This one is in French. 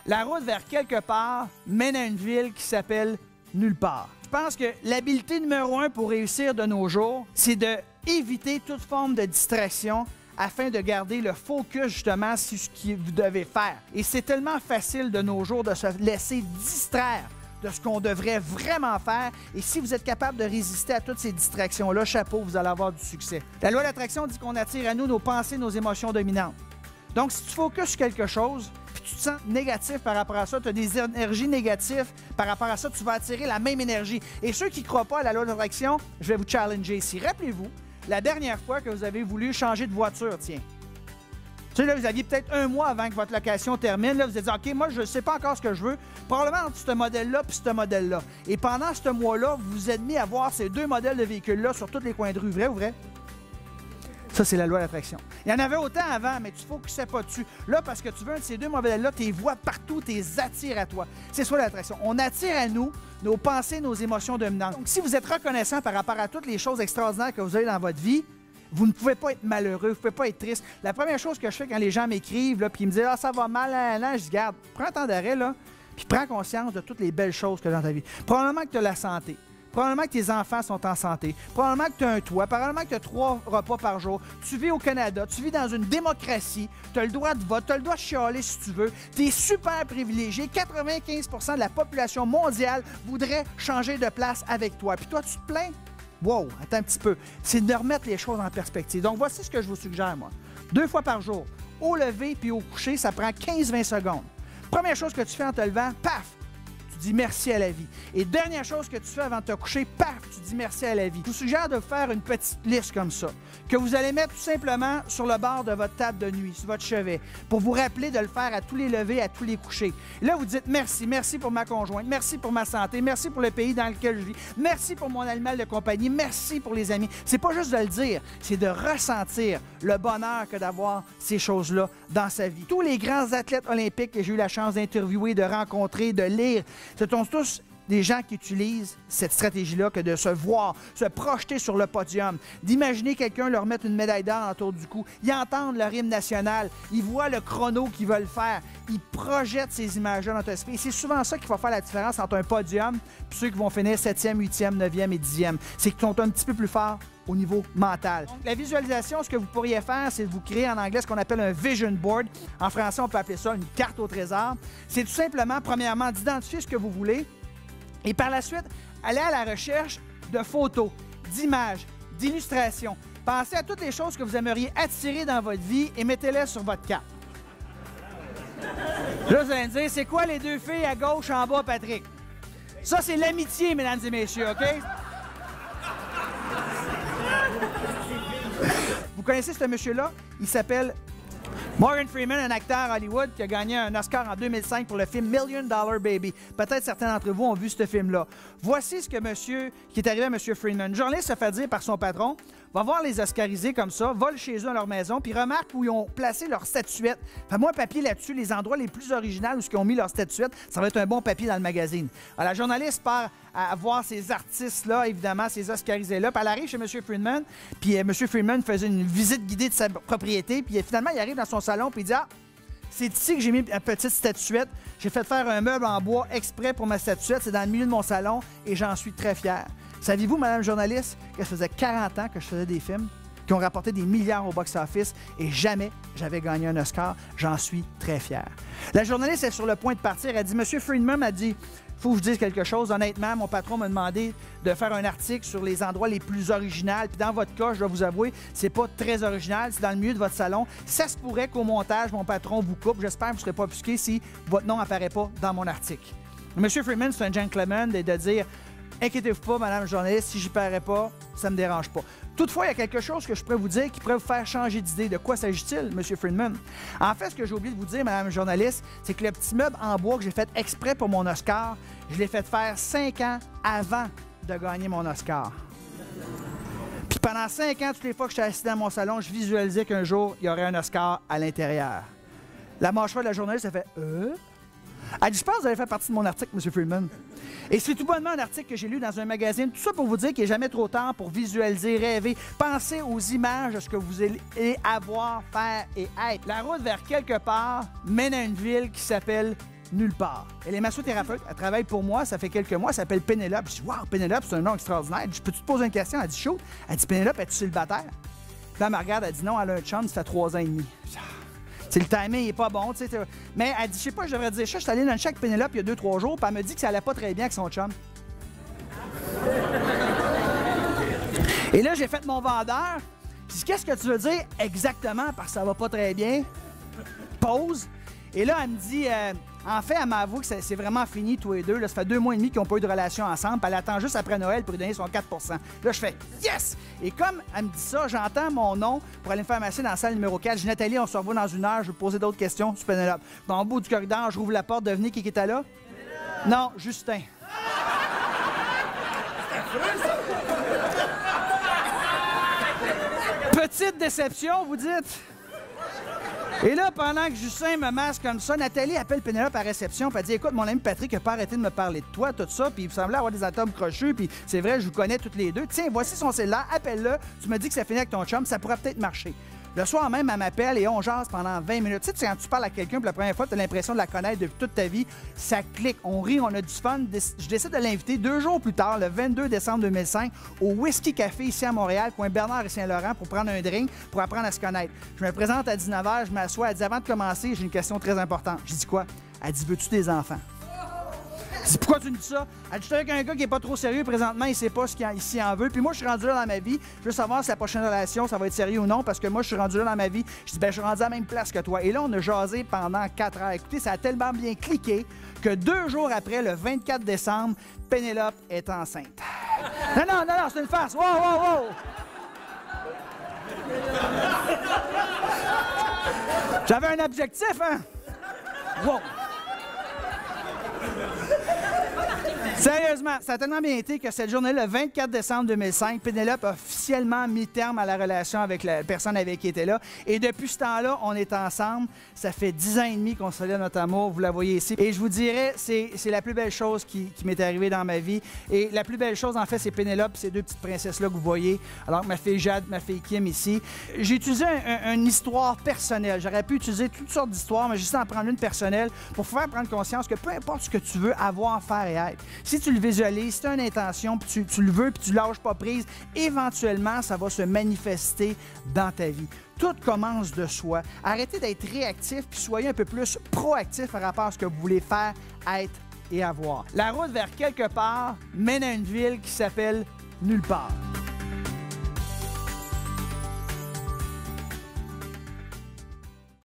La route vers quelque part mène à une ville qui s'appelle nulle part. Je pense que l'habileté numéro 1 pour réussir de nos jours, c'est d'éviter toute forme de distraction afin de garder le focus justement sur ce que vous devez faire. Et c'est tellement facile de nos jours de se laisser distraire de ce qu'on devrait vraiment faire. Et si vous êtes capable de résister à toutes ces distractions-là, chapeau, vous allez avoir du succès. La loi d'attraction dit qu'on attire à nous nos pensées, nos émotions dominantes. Donc, si tu focuses sur quelque chose, puis tu te sens négatif par rapport à ça, tu as des énergies négatives par rapport à ça, tu vas attirer la même énergie. Et ceux qui ne croient pas à la loi d'attraction, je vais vous challenger ici. Rappelez-vous, la dernière fois que vous avez voulu changer de voiture, tiens. Tu sais, là, vous aviez peut-être un mois avant que votre location termine. Là, vous avez dit, OK, moi, je ne sais pas encore ce que je veux. Probablement entre ce modèle-là et ce modèle-là. Et pendant ce mois-là, vous vous êtes mis à voir ces deux modèles de véhicules-là sur tous les coins de rue. Vrai ou vrai? Ça, c'est la loi d'attraction. Il y en avait autant avant, mais tu ne focusais pas dessus. Là, parce que tu veux un de ces deux modèles-là, tu les vois partout, tu les attires à toi. C'est ça l'attraction. On attire à nous nos pensées, nos émotions dominantes. Donc, si vous êtes reconnaissant par rapport à toutes les choses extraordinaires que vous avez dans votre vie, vous ne pouvez pas être malheureux, vous ne pouvez pas être triste. La première chose que je fais quand les gens m'écrivent, puis ils me disent « Ah, ça va mal, là, je dis « Garde, prends un temps d'arrêt, là, puis prends conscience de toutes les belles choses que tu as dans ta vie. Probablement que tu as la santé. Probablement que tes enfants sont en santé. Probablement que tu as un toit. Probablement que tu as 3 repas par jour. Tu vis au Canada. Tu vis dans une démocratie. Tu as le droit de vote. Tu as le droit de chialer si tu veux. Tu es super privilégié. 95 % de la population mondiale voudrait changer de place avec toi. Puis toi, tu te plains? Wow, attends un petit peu. C'est de remettre les choses en perspective. Donc, voici ce que je vous suggère, moi. 2 fois par jour. Au lever puis au coucher, ça prend 15-20 secondes. Première chose que tu fais en te levant, paf! Tu dis merci à la vie. Et dernière chose que tu fais avant de te coucher, paf, tu dis merci à la vie. Je vous suggère de faire une petite liste comme ça, que vous allez mettre tout simplement sur le bord de votre table de nuit, sur votre chevet, pour vous rappeler de le faire à tous les levers, à tous les couchers. Et là, vous dites merci, merci pour ma conjointe, merci pour ma santé, merci pour le pays dans lequel je vis, merci pour mon animal de compagnie, merci pour les amis. C'est pas juste de le dire, c'est de ressentir le bonheur que d'avoir ces choses-là dans sa vie. Tous les grands athlètes olympiques que j'ai eu la chance d'interviewer, de rencontrer, de lire, ce sont tous des gens qui utilisent cette stratégie-là que de se voir, se projeter sur le podium, d'imaginer quelqu'un leur mettre une médaille d'or autour du cou, ils entendent leur hymne national, ils voient le chrono qu'ils veulent faire, ils projettent ces images-là dans ton esprit. Et c'est souvent ça qui va faire la différence entre un podium et ceux qui vont finir 7e, 8e, 9e et 10e. C'est qu'ils sont un petit peu plus forts au niveau mental. Donc, la visualisation, ce que vous pourriez faire, c'est de vous créer en anglais ce qu'on appelle un vision board. En français, on peut appeler ça une carte au trésor. C'est tout simplement, premièrement, d'identifier ce que vous voulez et par la suite, aller à la recherche de photos, d'images, d'illustrations. Pensez à toutes les choses que vous aimeriez attirer dans votre vie et mettez-les sur votre carte. Là, vous allez me dire, c'est quoi les deux filles à gauche en bas, Patrick? Ça, c'est l'amitié, mesdames et messieurs, OK? Vous connaissez ce monsieur-là? Il s'appelle Morgan Freeman, un acteur à Hollywood qui a gagné un Oscar en 2005 pour le film $1 Million Baby. Peut-être certains d'entre vous ont vu ce film-là. Voici ce qui est arrivé à M. Freeman. Une journaliste se fait dire par son patron, va voir les Oscarisés comme ça, vole chez eux à leur maison, puis remarque où ils ont placé leur statuette. Fais-moi un papier là-dessus, les endroits les plus originaux où ils ont mis leur statuette. Ça va être un bon papier dans le magazine. Alors, la journaliste part à voir ces artistes-là, évidemment, ces Oscarisés-là. Puis elle arrive chez M. Freeman, puis M. Freeman faisait une visite guidée de sa propriété, puis finalement, il arrive dans son salon, puis il dit « Ah, c'est ici que j'ai mis une petite statuette. J'ai fait faire un meuble en bois exprès pour ma statuette. C'est dans le milieu de mon salon et j'en suis très fier. » Saviez-vous, madame journaliste, que ça faisait 40 ans que je faisais des films qui ont rapporté des milliards au box-office et jamais j'avais gagné un Oscar. J'en suis très fier. La journaliste est sur le point de partir. Elle dit « Monsieur Freeman m'a dit, faut que je dise quelque chose. Honnêtement, mon patron m'a demandé de faire un article sur les endroits les plus originaux. Puis dans votre cas, je dois vous avouer, c'est pas très original. C'est dans le milieu de votre salon. Ça se pourrait qu'au montage, mon patron vous coupe. J'espère que vous ne serez pas offusqué si votre nom n'apparaît pas dans mon article. » Monsieur Freeman, c'est un gentleman de dire « Inquiétez-vous pas, madame la journaliste, si j'y parais pas, ça me dérange pas. » Toutefois, il y a quelque chose que je pourrais vous dire qui pourrait vous faire changer d'idée. De quoi s'agit-il, M. Freeman? En fait, ce que j'ai oublié de vous dire, madame la journaliste, c'est que le petit meuble en bois que j'ai fait exprès pour mon Oscar, je l'ai fait faire 5 ans avant de gagner mon Oscar. Puis pendant 5 ans, toutes les fois que j'étais assis dans mon salon, je visualisais qu'un jour, il y aurait un Oscar à l'intérieur. La mâchoire de la journaliste, elle fait « Elle dit, je pense que vous avez fait partie de mon article, M. Freeman. Et c'est tout bonnement un article que j'ai lu dans un magazine. Tout ça pour vous dire qu'il n'est jamais trop tard pour visualiser, rêver. Pensez aux images de ce que vous allez avoir, faire et être. La route vers quelque part mène à une ville qui s'appelle nulle part. Elle est massothérapeute, elle travaille pour moi, ça fait quelques mois, elle s'appelle Pénélope. Je dis, wow, Pénélope, c'est un nom extraordinaire. Je peux-tu te poser une question? Elle dit, chaud. Elle dit, Pénélope, es-tu célibataire? Puis là, elle me regarde, elle dit, non, elle a un chum, ça fait 3 ans et demi. Le timing n'est pas bon, tu sais. Mais elle dit, je sais pas, je devrais dire ça. Je suis allé dans le chèque Pénélope il y a 2-3 jours, puis elle me dit que ça allait pas très bien avec son chum. Et là, j'ai fait mon vendeur. Puis qu'est-ce que tu veux dire exactement parce que ça va pas très bien? Pause. Et là, elle me dit, en fait, elle m'avoue que c'est vraiment fini, tous les deux. Là, ça fait 2 mois et demi qu'ils n'ont pas eu de relation ensemble. Puis elle attend juste après Noël pour lui donner son 4 %. Là, je fais yes! Et comme elle me dit ça, j'entends mon nom pour aller me faire masser dans la salle numéro 4. Je dis, Nathalie, on se revoit dans 1 heure. Je vais poser d'autres questions sur Pénélope. Dans le bout du corridor, je rouvre la porte. Devinez qui était là? Pénélope. Non, Justin. Petite déception, vous dites? Et là, pendant que Justin me masse comme ça, Nathalie appelle Pénélope à réception, puis elle dit, écoute, mon ami Patrick n'a pas arrêté de me parler de toi, tout ça, puis il semblait avoir des atomes crochus, puis c'est vrai, je vous connais toutes les deux. Tiens, voici son cellulaire, appelle-le, tu me dis que ça finit avec ton chum, ça pourrait peut-être marcher. Le soir même, elle m'appelle et on jase pendant 20 minutes. Tu sais, quand tu parles à quelqu'un pour la première fois, tu as l'impression de la connaître depuis toute ta vie. Ça clique, on rit, on a du fun. Je décide de l'inviter 2 jours plus tard, le 22 décembre 2005, au Whisky Café ici à Montréal, coin Bernard et Saint-Laurent, pour prendre un drink, pour apprendre à se connaître. Je me présente à 19h, je m'assois. Elle dit, avant de commencer, j'ai une question très importante. Je dis quoi? Elle dit, veux-tu des enfants? Je dis, pourquoi tu me dis ça? Elle dit, je suis avec un gars qui n'est pas trop sérieux présentement, il sait pas ce qu'il en veut. Puis moi, je suis rendu là dans ma vie. Je veux savoir si la prochaine relation, ça va être sérieux ou non, parce que moi, je suis rendu là dans ma vie. Je dis, ben, je suis rendu à la même place que toi. Et là, on a jasé pendant 4 heures. Écoutez, ça a tellement bien cliqué que 2 jours après, le 24 décembre, Pénélope est enceinte. Non, c'est une farce. Wow! J'avais un objectif, hein? Wow! Sérieusement, ça a tellement bien été que cette journée, le 24 décembre 2005, Pénélope a officiellement mis terme à la relation avec la personne avec qui elle était là. Et depuis ce temps-là, on est ensemble. Ça fait 10 ans et demi qu'on célèbre notre amour. Vous la voyez ici. Et je vous dirais, c'est la plus belle chose qui m'est arrivée dans ma vie. Et la plus belle chose, en fait, c'est Pénélope, ces 2 petites princesses-là que vous voyez. Alors, ma fille Jade, ma fille Kim ici. J'ai utilisé une histoire personnelle. J'aurais pu utiliser toutes sortes d'histoires, mais j'essaie d'en prendre une personnelle pour faire prendre conscience que peu importe ce que tu veux avoir, faire et être, si tu le visualises, si tu as une intention, puis tu le veux, puis tu ne lâches pas prise, éventuellement, ça va se manifester dans ta vie. Tout commence de soi. Arrêtez d'être réactif, puis soyez un peu plus proactif par rapport à ce que vous voulez faire, être et avoir. La route vers quelque part mène à une ville qui s'appelle nulle part.